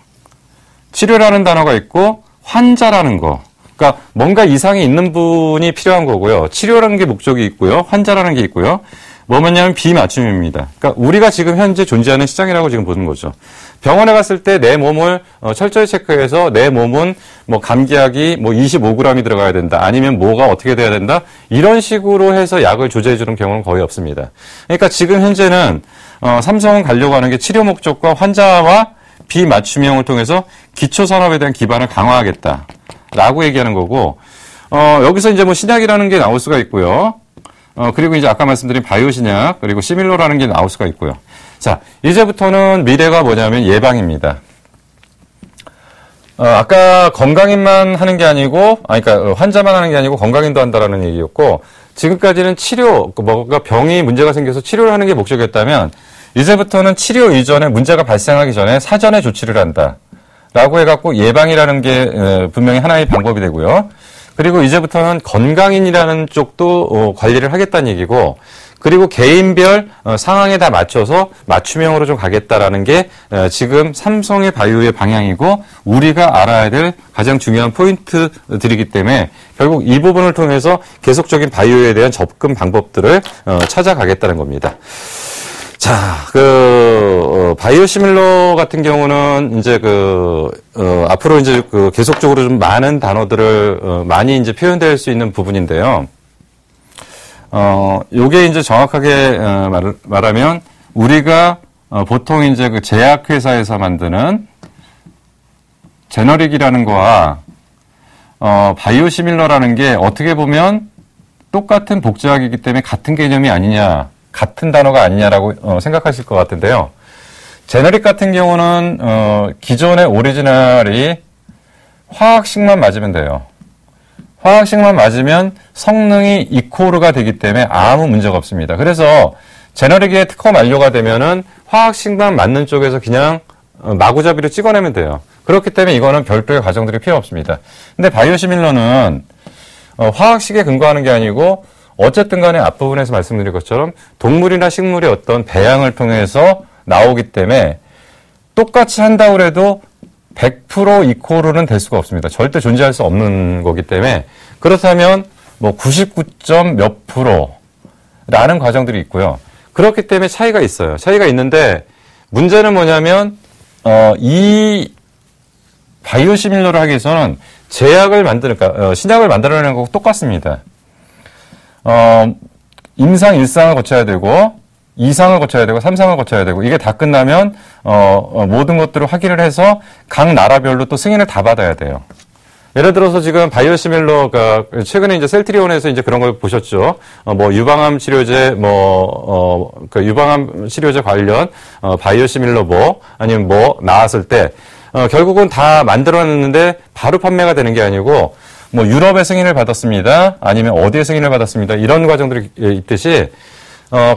치료라는 단어가 있고 환자라는 거. 그러니까 뭔가 이상이 있는 분이 필요한 거고요. 치료라는 게 목적이 있고요. 환자라는 게 있고요. 뭐냐면 비맞춤입니다. 그러니까 우리가 지금 현재 존재하는 시장이라고 지금 보는 거죠. 병원에 갔을 때 내 몸을 철저히 체크해서 내 몸은 뭐 감기약이 뭐 25g이 들어가야 된다. 아니면 뭐가 어떻게 돼야 된다. 이런 식으로 해서 약을 조제해 주는 경우는 거의 없습니다. 그러니까 지금 현재는 삼성은 가려고 하는 게 치료 목적과 환자와 비맞춤형을 통해서 기초산업에 대한 기반을 강화하겠다라고 얘기하는 거고 여기서 이제 뭐 신약이라는 게 나올 수가 있고요. 그리고 이제 아까 말씀드린 바이오 신약, 그리고 시밀러라는 게 나올 수가 있고요. 자, 이제부터는 미래가 뭐냐면 예방입니다. 아까 건강인만 하는 게 아니고, 그러니까 환자만 하는 게 아니고 건강인도 한다라는 얘기였고, 지금까지는 치료, 뭔가 병이 문제가 생겨서 치료를 하는 게 목적이었다면, 이제부터는 치료 이전에 문제가 발생하기 전에 사전에 조치를 한다. 라고 해갖고 예방이라는 게 분명히 하나의 방법이 되고요. 그리고 이제부터는 건강인이라는 쪽도 관리를 하겠다는 얘기고 그리고 개인별 상황에 다 맞춰서 맞춤형으로 좀 가겠다라는 게 지금 삼성의 바이오의 방향이고 우리가 알아야 될 가장 중요한 포인트들이기 때문에 결국 이 부분을 통해서 계속적인 바이오에 대한 접근 방법들을 찾아가겠다는 겁니다. 자, 바이오 시밀러 같은 경우는 이제 앞으로 이제 계속적으로 좀 많은 단어들을, 많이 이제 표현될 수 있는 부분인데요. 요게 이제 정확하게 말하면 우리가 보통 이제 그 제약회사에서 만드는 제너릭이라는 거와 바이오 시밀러라는 게 어떻게 보면 똑같은 복제약이기 때문에 같은 개념이 아니냐. 같은 단어가 아니냐라고 생각하실 것 같은데요. 제너릭 같은 경우는 기존의 오리지널이 화학식만 맞으면 돼요. 화학식만 맞으면 성능이 이코르가 되기 때문에 아무 문제가 없습니다. 그래서 제너릭의 특허 만료가 되면은 화학식만 맞는 쪽에서 그냥 마구잡이로 찍어내면 돼요. 그렇기 때문에 이거는 별도의 과정들이 필요 없습니다. 근데 바이오시밀러는 화학식에 근거하는 게 아니고 어쨌든 간에 앞부분에서 말씀드린 것처럼 동물이나 식물의 어떤 배양을 통해서 나오기 때문에 똑같이 한다고 해도 100% 이코르는 될 수가 없습니다. 절대 존재할 수 없는 거기 때문에 그렇다면 뭐 99점 몇 프로라는 과정들이 있고요. 그렇기 때문에 차이가 있어요. 차이가 있는데 문제는 뭐냐면 이 바이오 시밀러를 하기 위해서는 제약을 만드니까 신약을 만들어내는 거하고 똑같습니다. 임상 1상을 거쳐야 되고 2상을 거쳐야 되고 3상을 거쳐야 되고 이게 다 끝나면 모든 것들을 확인을 해서 각 나라별로 또 승인을 다 받아야 돼요. 예를 들어서 지금 바이오시밀러가 최근에 이제 셀트리온에서 이제 그런 걸 보셨죠. 뭐 유방암 치료제 유방암 치료제 관련 바이오시밀러 아니면 나왔을 때 결국은 다 만들어냈는데 바로 판매가 되는 게 아니고 뭐 유럽의 승인을 받았습니다. 아니면 어디에 승인을 받았습니다. 이런 과정들이 있듯이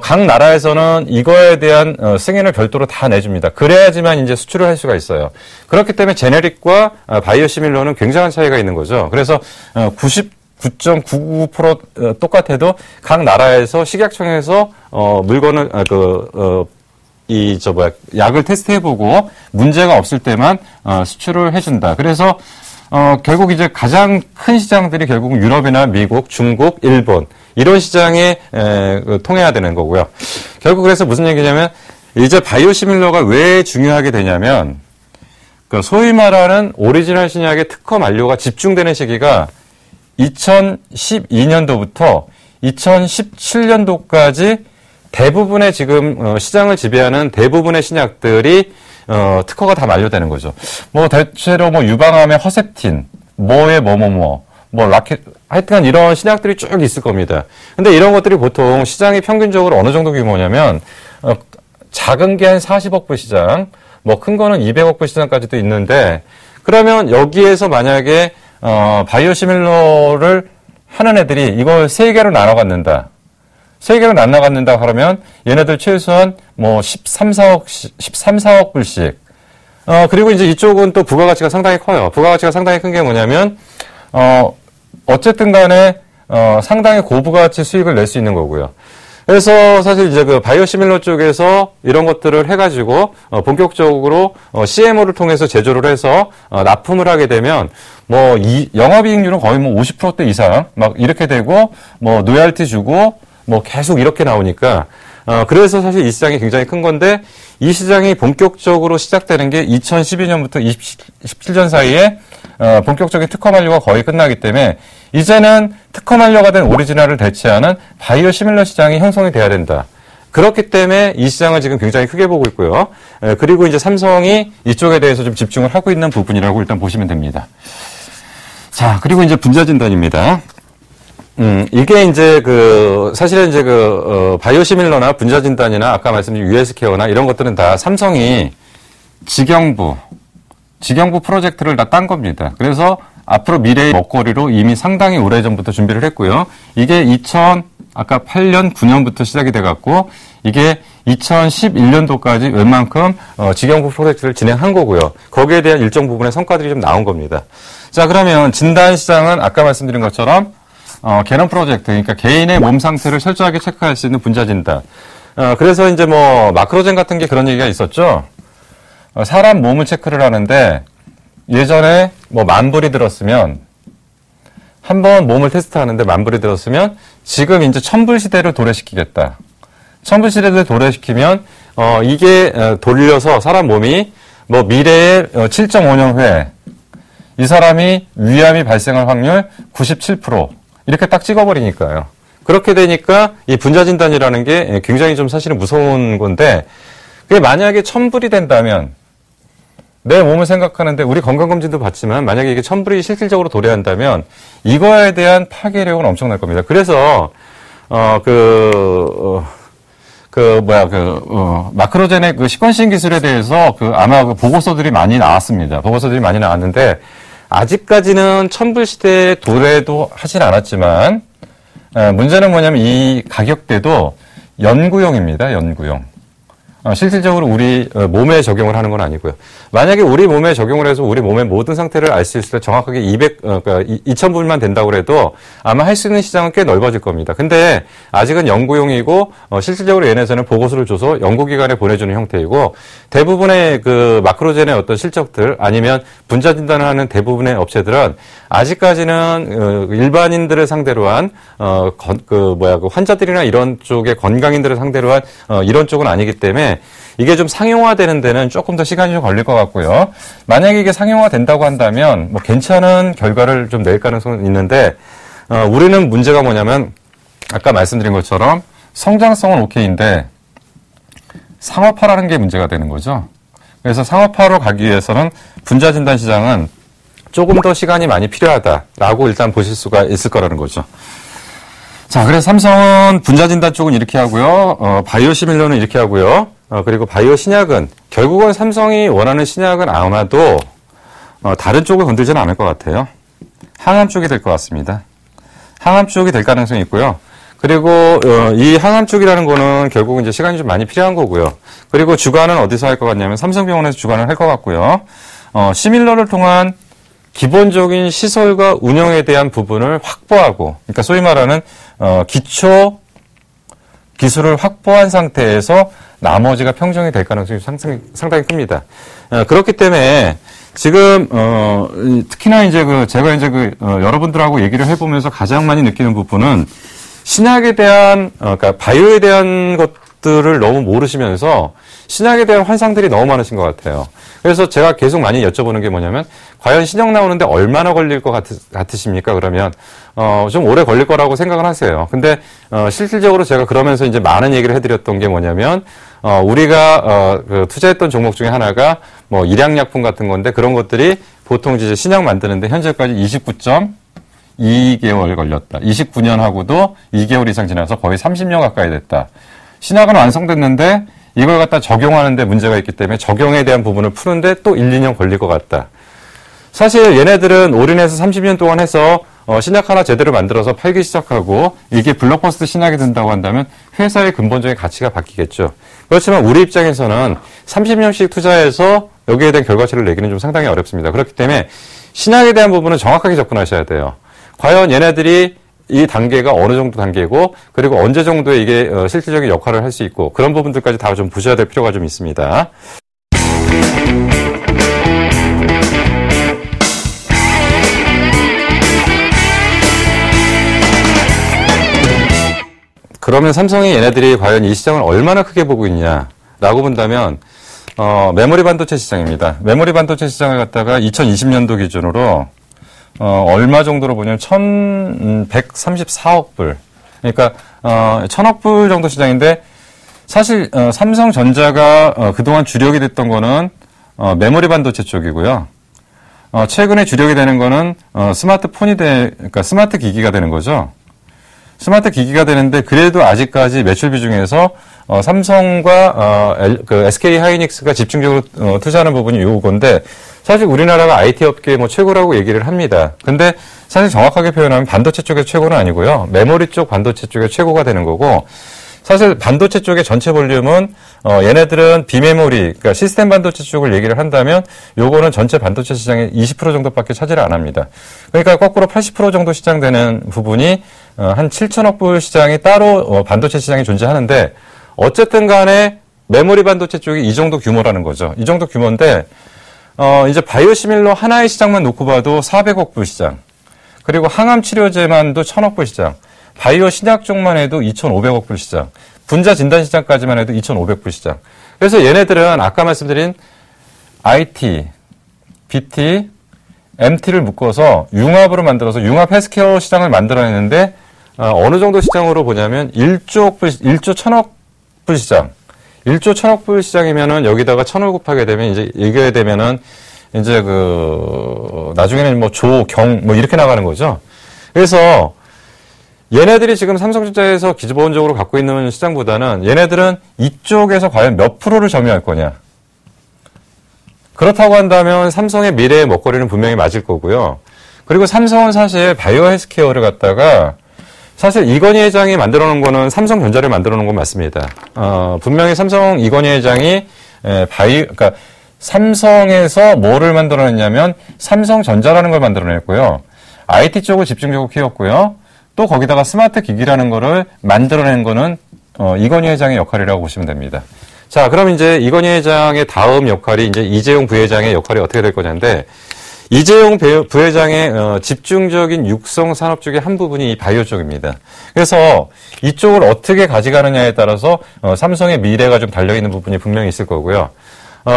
각 나라에서는 이거에 대한 승인을 별도로 다 내줍니다. 그래야지만 이제 수출을 할 수가 있어요. 그렇기 때문에 제네릭과 바이오시밀러는 굉장한 차이가 있는 거죠. 그래서 99.99% 똑같아도 각 나라에서 식약청에서 물건을 약을 테스트해보고 문제가 없을 때만 수출을 해준다. 그래서 결국 이제 가장 큰 시장들이 결국은 유럽이나 미국, 중국, 일본 이런 시장에 통해야 되는 거고요. 결국 그래서 무슨 얘기냐면 이제 바이오시밀러가 왜 중요하게 되냐면 소위 말하는 오리지널 신약의 특허 만료가 집중되는 시기가 2012년도부터 2017년도까지 대부분의 지금 시장을 지배하는 대부분의 신약들이 특허가 다 만료되는 거죠. 뭐 대체로 뭐 유방암의 허셉틴, 하여튼 이런 신약들이 쭉 있을 겁니다. 근데 이런 것들이 보통 시장이 평균적으로 어느 정도 규모냐면 작은 게 한 40억 불 시장, 뭐 큰 거는 200억 불 시장까지도 있는데, 그러면 여기에서 만약에 바이오시밀러를 하는 애들이 이걸 3개로 나눠 갖는다. 3개로 나눠 갖는다 그러면 얘네들 최소한 뭐 13, 14억 불씩. 그리고 이제 이쪽은 또 부가가치가 상당히 커요. 부가가치가 상당히 큰 게 뭐냐면, 어쨌든 간에, 상당히 고부가치 수익을 낼 수 있는 거고요. 그래서 사실 이제 그 바이오시밀러 쪽에서 이런 것들을 해가지고, 본격적으로, CMO를 통해서 제조를 해서, 납품을 하게 되면, 뭐, 영업이익률은 거의 뭐 50%대 이상, 막 이렇게 되고, 뭐, 로열티 주고, 뭐 계속 이렇게 나오니까, 그래서 사실 이 시장이 굉장히 큰 건데, 이 시장이 본격적으로 시작되는 게 2012년부터 2017년 사이에 본격적인 특허 만료가 거의 끝나기 때문에 이제는 특허 만료가 된 오리지널을 대체하는 바이오시밀러 시장이 형성이 돼야 된다. 그렇기 때문에 이 시장을 지금 굉장히 크게 보고 있고요. 그리고 이제 삼성이 이쪽에 대해서 좀 집중을 하고 있는 부분이라고 일단 보시면 됩니다. 자, 그리고 이제 분자 진단입니다. 이게 이제 사실은 이제 바이오시밀러나 분자 진단이나 아까 말씀드린 US케어나 이런 것들은 다 삼성이 직영부 프로젝트를 다 딴 겁니다. 그래서 앞으로 미래의 먹거리로 이미 상당히 오래전부터 준비를 했고요. 이게 아까 8년, 9년부터 시작이 돼갖고, 이게 2011년도까지 웬만큼, 직영부 프로젝트를 진행한 거고요. 거기에 대한 일정 부분의 성과들이 좀 나온 겁니다. 자, 그러면 진단 시장은 아까 말씀드린 것처럼, 개념 프로젝트, 그러니까 개인의 몸 상태를 철저하게 체크할 수 있는 분자 진단. 그래서 이제 뭐, 마크로젠 같은 게 그런 얘기가 있었죠. 사람 몸을 체크를 하는데, 예전에 뭐 10,000불이 들었으면, 한번 몸을 테스트하는데 10,000불이 들었으면, 지금 이제 1,000불 시대를 도래시키겠다. 1,000불 시대를 도래시키면, 이게 돌려서 사람 몸이 뭐 미래에 7.5년 후에 이 사람이 위암이 발생할 확률 97%. 이렇게 딱 찍어버리니까요. 그렇게 되니까 이 분자 진단이라는 게 굉장히 좀 사실은 무서운 건데, 그게 만약에 1,000불이 된다면, 내 몸을 생각하는데 우리 건강검진도 받지만 만약에 이게 1,000불이 실질적으로 도래한다면 이거에 대한 파괴력은 엄청날 겁니다. 그래서 마크로젠의 시퀀싱 기술에 대해서 아마 보고서들이 많이 나왔습니다. 보고서들이 많이 나왔는데 아직까지는 1,000불 시대에 도래도 하진 않았지만 문제는 뭐냐면 이 가격대도 연구용입니다. 연구용. 실질적으로 우리 몸에 적용을 하는 건 아니고요. 만약에 우리 몸에 적용을 해서 우리 몸의 모든 상태를 알 수 있을 때 정확하게 2,000불만 된다고 해도 아마 할 수 있는 시장은 꽤 넓어질 겁니다. 근데 아직은 연구용이고 실질적으로 얘네에서는 보고서를 줘서 연구기관에 보내주는 형태이고 대부분의 마크로젠의 어떤 실적들 아니면 분자 진단을 하는 대부분의 업체들은 아직까지는 일반인들을 상대로 한 환자들이나 이런 쪽의 건강인들을 상대로 한 이런 쪽은 아니기 때문에 이게 좀 상용화되는 데는 조금 더 시간이 좀 걸릴 것 같고요. 만약에 이게 상용화된다고 한다면 뭐 괜찮은 결과를 좀 낼 가능성은 있는데 우리는 문제가 뭐냐면 아까 말씀드린 것처럼 성장성은 오케이인데 상업화라는 게 문제가 되는 거죠. 그래서 상업화로 가기 위해서는 분자 진단 시장은 조금 더 시간이 많이 필요하다라고 일단 보실 수가 있을 거라는 거죠. 자, 그래서 삼성은 분자 진단 쪽은 이렇게 하고요. 바이오시밀러는 이렇게 하고요. 그리고 바이오 신약은 결국은 삼성이 원하는 신약은 아마도 다른 쪽을 건들지는 않을 것 같아요. 항암 쪽이 될 것 같습니다. 항암 쪽이 될 가능성이 있고요. 그리고 이 항암 쪽이라는 거는 결국은 이제 시간이 좀 많이 필요한 거고요. 그리고 주관은 어디서 할 것 같냐면 삼성병원에서 주관을 할 것 같고요. 시밀러를 통한 기본적인 시설과 운영에 대한 부분을 확보하고, 그러니까 소위 말하는 기초 기술을 확보한 상태에서 나머지가 평정이 될 가능성이 상당히 큽니다. 그렇기 때문에 지금 특히나 이제 제가 이제 여러분들하고 얘기를 해보면서 가장 많이 느끼는 부분은 신약에 대한 그러니까 바이오에 대한 것들을 너무 모르시면서 신약에 대한 환상들이 너무 많으신 것 같아요. 그래서 제가 계속 많이 여쭤보는 게 뭐냐면 과연 신약 나오는데 얼마나 걸릴 것 같으십니까? 그러면 좀 오래 걸릴 거라고 생각을 하세요. 근데 실질적으로 제가 그러면서 이제 많은 얘기를 해드렸던 게 뭐냐면 우리가 투자했던 종목 중에 하나가 뭐 일양약품 같은 건데 그런 것들이 보통 이제 신약 만드는데 현재까지 29.2개월 걸렸다. 29년 하고도 2개월 이상 지나서 거의 30년 가까이 됐다. 신약은 완성됐는데 이걸 갖다 적용하는데 문제가 있기 때문에 적용에 대한 부분을 푸는데 또 1, 2년 걸릴 것 같다. 사실 얘네들은 올인해서 30년 동안 해서 신약 하나 제대로 만들어서 팔기 시작하고 이게 블록버스터 신약이 된다고 한다면 회사의 근본적인 가치가 바뀌겠죠. 그렇지만 우리 입장에서는 30년씩 투자해서 여기에 대한 결과치를 내기는 좀 상당히 어렵습니다. 그렇기 때문에 신약에 대한 부분은 정확하게 접근하셔야 돼요. 과연 얘네들이 이 단계가 어느 정도 단계고 그리고 언제 정도에 이게 실질적인 역할을 할 수 있고 그런 부분들까지 다 좀 보셔야 될 필요가 좀 있습니다. 그러면 삼성이 얘네들이 과연 이 시장을 얼마나 크게 보고 있냐라고 본다면 메모리 반도체 시장입니다. 메모리 반도체 시장을 갖다가 2020년도 기준으로 얼마 정도로 보냐면 1,134억 불. 그러니까 1,000억 불 정도 시장인데 사실 삼성전자가 그동안 주력이 됐던 거는 메모리 반도체 쪽이고요. 최근에 주력이 되는 거는 스마트폰이 그러니까 스마트 기기가 되는 거죠. 스마트 기기가 되는데 그래도 아직까지 매출 비중에서 삼성과 그 SK 하이닉스가 집중적으로 투자하는 부분이 요건데 사실 우리나라가 IT 업계 뭐 최고라고 얘기를 합니다. 근데 사실 정확하게 표현하면 반도체 쪽의 최고는 아니고요. 메모리 쪽 반도체 쪽의 최고가 되는 거고 사실 반도체 쪽의 전체 볼륨은 얘네들은 비메모리, 그러니까 시스템 반도체 쪽을 얘기를 한다면 요거는 전체 반도체 시장의 20% 정도밖에 차지를 안 합니다. 그러니까 거꾸로 80% 정도 시장 되는 부분이 한 7천억 불 시장이 따로 반도체 시장이 존재하는데 어쨌든 간에 메모리 반도체 쪽이 이 정도 규모라는 거죠. 이 정도 규모인데 이제 바이오시밀러 하나의 시장만 놓고 봐도 400억 불 시장. 그리고 항암 치료제만도 1,000억 불 시장. 바이오 신약 쪽만 해도 2,500억 불 시장. 분자 진단 시장까지만 해도 2,500 불 시장. 그래서 얘네들은 아까 말씀드린 IT, BT, MT를 묶어서 융합으로 만들어서 융합 헬스케어 시장을 만들어냈는데 어느 정도 시장으로 보냐면 1조 1,000억 불 시장. 1조 1,000억 불 시장이면은 여기다가 1,000을 곱하게 되면 이제 이게 되면은 이제 나중에는 뭐 조, 경, 뭐 이렇게 나가는 거죠. 그래서 얘네들이 지금 삼성전자에서 기본적으로 갖고 있는 시장보다는 얘네들은 이쪽에서 과연 몇 프로를 점유할 거냐. 그렇다고 한다면 삼성의 미래의 먹거리는 분명히 맞을 거고요. 그리고 삼성은 사실 바이오 헬스케어를 갖다가 사실 이건희 회장이 만들어 놓은 거는 삼성전자를 만들어 놓은 건 맞습니다. 분명히 삼성 이건희 회장이 그러니까 삼성에서 뭐를 만들어 냈냐면 삼성전자라는 걸 만들어 냈고요. IT 쪽을 집중적으로 키웠고요. 또 거기다가 스마트 기기라는 거를 만들어낸 거는 이건희 회장의 역할이라고 보시면 됩니다. 자, 그럼 이제 이건희 회장의 다음 역할이 이제 이재용 부회장의 역할이 어떻게 될 거냐인데 이재용 부회장의 집중적인 육성 산업 쪽의 한 부분이 이 바이오 쪽입니다. 그래서 이쪽을 어떻게 가져가느냐에 따라서 삼성의 미래가 좀 달려있는 부분이 분명히 있을 거고요.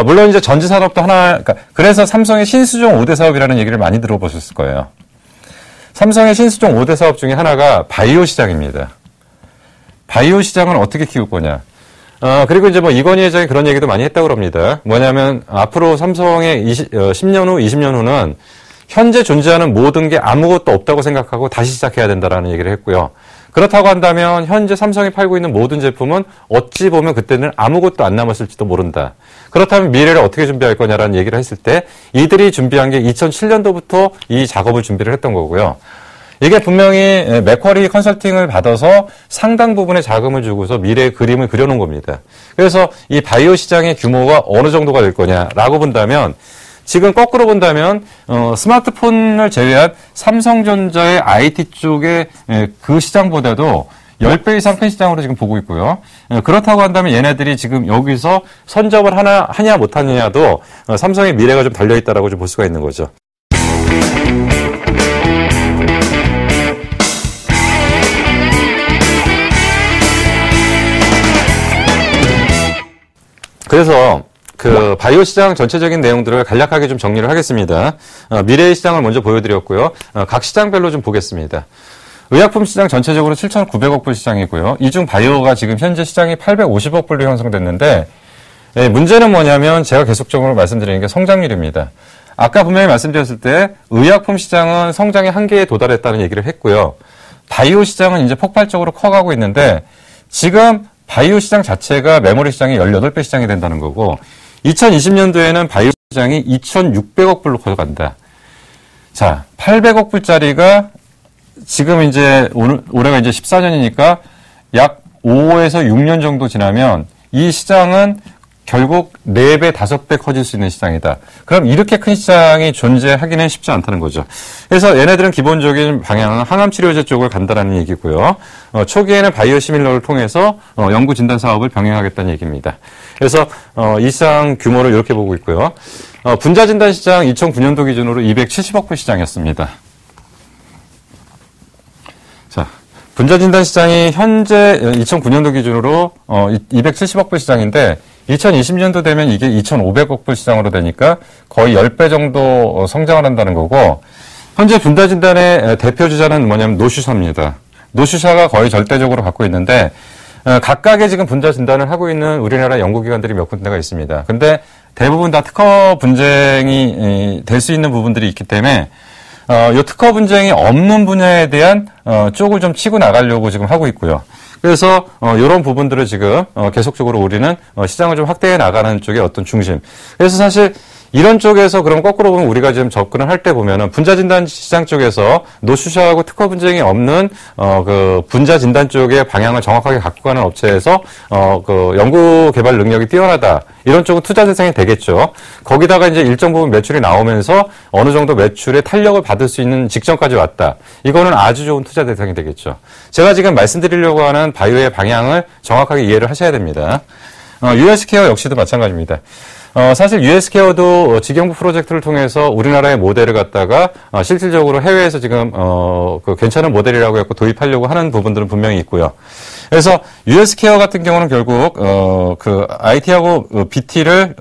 물론 이제 전지 산업도 하나, 그래서 삼성의 신수종 5대 사업이라는 얘기를 많이 들어보셨을 거예요. 삼성의 신수종 5대 사업 중에 하나가 바이오 시장입니다. 바이오 시장은 어떻게 키울 거냐. 그리고 이제 뭐 이건희 회장이 그런 얘기도 많이 했다고 합니다. 뭐냐면 앞으로 삼성의 10년 후, 20년 후는 현재 존재하는 모든 게 아무것도 없다고 생각하고 다시 시작해야 된다라는 얘기를 했고요. 그렇다고 한다면 현재 삼성이 팔고 있는 모든 제품은 어찌 보면 그때는 아무것도 안 남았을지도 모른다. 그렇다면 미래를 어떻게 준비할 거냐라는 얘기를 했을 때 이들이 준비한 게 2007년도부터 이 작업을 준비를 했던 거고요. 이게 분명히 맥쿼리 컨설팅을 받아서 상당 부분의 자금을 주고서 미래의 그림을 그려놓은 겁니다. 그래서 이 바이오 시장의 규모가 어느 정도가 될 거냐라고 본다면 지금 거꾸로 본다면 스마트폰을 제외한 삼성전자의 IT 쪽의 그 시장보다도 10배 이상 큰 시장으로 지금 보고 있고요. 그렇다고 한다면 얘네들이 지금 여기서 선점을 하냐 못하느냐도 삼성의 미래가 좀 달려있다라고 좀 볼 수가 있는 거죠. 그래서 그 바이오 시장 전체적인 내용들을 간략하게 좀 정리를 하겠습니다. 미래의 시장을 먼저 보여드렸고요. 각 시장별로 좀 보겠습니다. 의약품 시장 전체적으로 7,900억 불 시장이고요. 이 중 바이오가 지금 현재 시장이 850억 불로 형성됐는데 문제는 뭐냐면 제가 계속적으로 말씀드리는 게 성장률입니다. 아까 분명히 말씀드렸을 때 의약품 시장은 성장의 한계에 도달했다는 얘기를 했고요. 바이오 시장은 이제 폭발적으로 커가고 있는데 지금 바이오 시장 자체가 메모리 시장이 18배 시장이 된다는 거고 2020년도에는 바이오 시장이 2,600억 불로 커져간다. 자, 800억 불짜리가 지금 이제 올해가 이제 14년이니까 약 5에서 6년 정도 지나면 이 시장은 결국 4배, 5배 커질 수 있는 시장이다. 그럼 이렇게 큰 시장이 존재하기는 쉽지 않다는 거죠. 그래서 얘네들은 기본적인 방향은 항암치료제 쪽을 간다라는 얘기고요. 초기에는 바이오 시밀러를 통해서 연구 진단 사업을 병행하겠다는 얘기입니다. 그래서 이 시장 규모를 이렇게 보고 있고요. 분자 진단 시장 2009년도 기준으로 270억 불 시장이었습니다. 자, 분자 진단 시장이 현재 2009년도 기준으로 270억 불 시장인데 2020년도 되면 이게 2,500억 불 시장으로 되니까 거의 10배 정도 성장을 한다는 거고 현재 분자 진단의 대표 주자는 뭐냐면 노슈사입니다. 노슈사가 거의 절대적으로 갖고 있는데 각각의 지금 분자 진단을 하고 있는 우리나라 연구기관들이 몇 군데가 있습니다. 근데 대부분 다 특허 분쟁이 될 수 있는 부분들이 있기 때문에 이 특허 분쟁이 없는 분야에 대한 쪽을 좀 치고 나가려고 지금 하고 있고요. 그래서 이런 부분들을 지금 계속적으로 우리는 시장을 좀 확대해 나가는 쪽의 어떤 중심. 그래서 사실 이런 쪽에서 그럼 거꾸로 보면 우리가 지금 접근을 할 때 보면은 분자 진단 시장 쪽에서 노출자하고 특허 분쟁이 없는 그 분자 진단 쪽의 방향을 정확하게 갖고 가는 업체에서 그 연구 개발 능력이 뛰어나다. 이런 쪽은 투자 대상이 되겠죠. 거기다가 이제 일정 부분 매출이 나오면서 어느 정도 매출의 탄력을 받을 수 있는 직전까지 왔다. 이거는 아주 좋은 투자 대상이 되겠죠. 제가 지금 말씀드리려고 하는 바이오의 방향을 정확하게 이해를 하셔야 됩니다. US케어 역시도 마찬가지입니다. 사실 US케어도 직영부 프로젝트를 통해서 우리나라의 모델을 갖다가 실질적으로 해외에서 지금 그 괜찮은 모델이라고 해서 도입하려고 하는 부분들은 분명히 있고요. 그래서 US케어 같은 경우는 결국 그 IT하고 BT를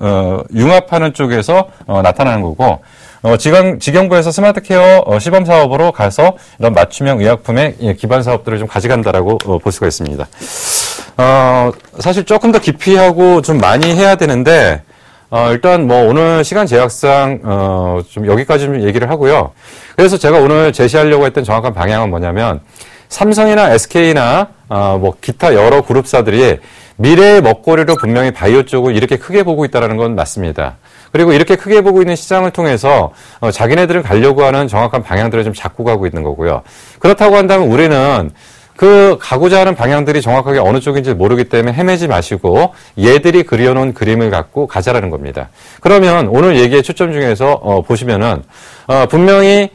융합하는 쪽에서 나타나는 거고 직영부에서 스마트케어 시범 사업으로 가서 이런 맞춤형 의약품의 기반 사업들을 좀 가져간다라고 볼 수가 있습니다. 사실 조금 더 깊이하고 좀 많이 해야 되는데 일단 뭐 오늘 시간 제약상 좀 여기까지 좀 얘기를 하고요. 그래서 제가 오늘 제시하려고 했던 정확한 방향은 뭐냐면 삼성이나 SK나 뭐 기타 여러 그룹사들이 미래의 먹거리로 분명히 바이오 쪽을 이렇게 크게 보고 있다는 건 맞습니다. 그리고 이렇게 크게 보고 있는 시장을 통해서 자기네들은 가려고 하는 정확한 방향들을 좀 잡고 가고 있는 거고요. 그렇다고 한다면 우리는 그 가고자 하는 방향들이 정확하게 어느 쪽인지 모르기 때문에 헤매지 마시고 얘들이 그려놓은 그림을 갖고 가자라는 겁니다. 그러면 오늘 얘기의 초점 중에서 보시면은 분명히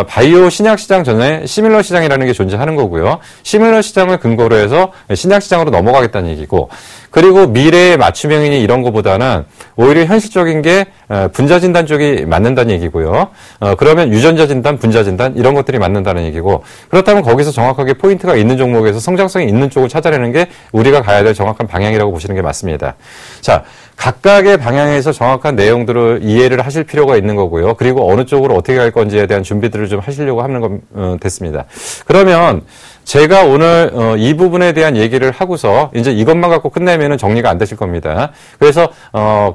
바이오 신약 시장 전에 시밀러 시장이라는 게 존재하는 거고요. 시밀러 시장을 근거로 해서 신약 시장으로 넘어가겠다는 얘기고, 그리고 미래의 맞춤형이니 이런 거보다는 오히려 현실적인 게 분자 진단 쪽이 맞는다는 얘기고요. 그러면 유전자 진단, 분자 진단 이런 것들이 맞는다는 얘기고, 그렇다면 거기서 정확하게 포인트가 있는 종목에서 성장성이 있는 쪽을 찾아내는 게 우리가 가야 될 정확한 방향이라고 보시는 게 맞습니다. 자, 각각의 방향에서 정확한 내용들을 이해를 하실 필요가 있는 거고요. 그리고 어느 쪽으로 어떻게 갈 건지에 대한 준비들을 좀 하시려고 하는 건 됐습니다. 그러면 제가 오늘 이 부분에 대한 얘기를 하고서 이제 이것만 갖고 끝내면은 정리가 안 되실 겁니다. 그래서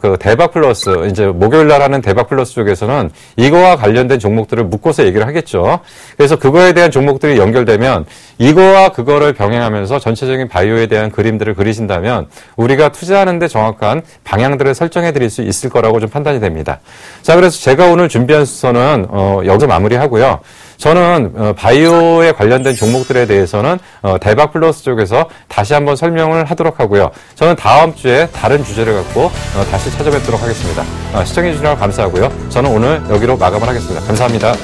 그 대박 플러스 이제 목요일 날 하는 대박 플러스 쪽에서는 이거와 관련된 종목들을 묶어서 얘기를 하겠죠. 그래서 그거에 대한 종목들이 연결되면 이거와 그거를 병행하면서 전체적인 바이오에 대한 그림들을 그리신다면 우리가 투자하는데 정확한 방향들을 설정해 드릴 수 있을 거라고 좀 판단이 됩니다. 자, 그래서 제가 오늘 준비한 순서는 여기서 마무리하고요. 저는 바이오에 관련된 종목들에 대해서는 대박 플러스 쪽에서 다시 한번 설명을 하도록 하고요. 저는 다음 주에 다른 주제를 갖고 다시 찾아뵙도록 하겠습니다. 시청해 주시느라 감사하고요. 저는 오늘 여기로 마감을 하겠습니다. 감사합니다.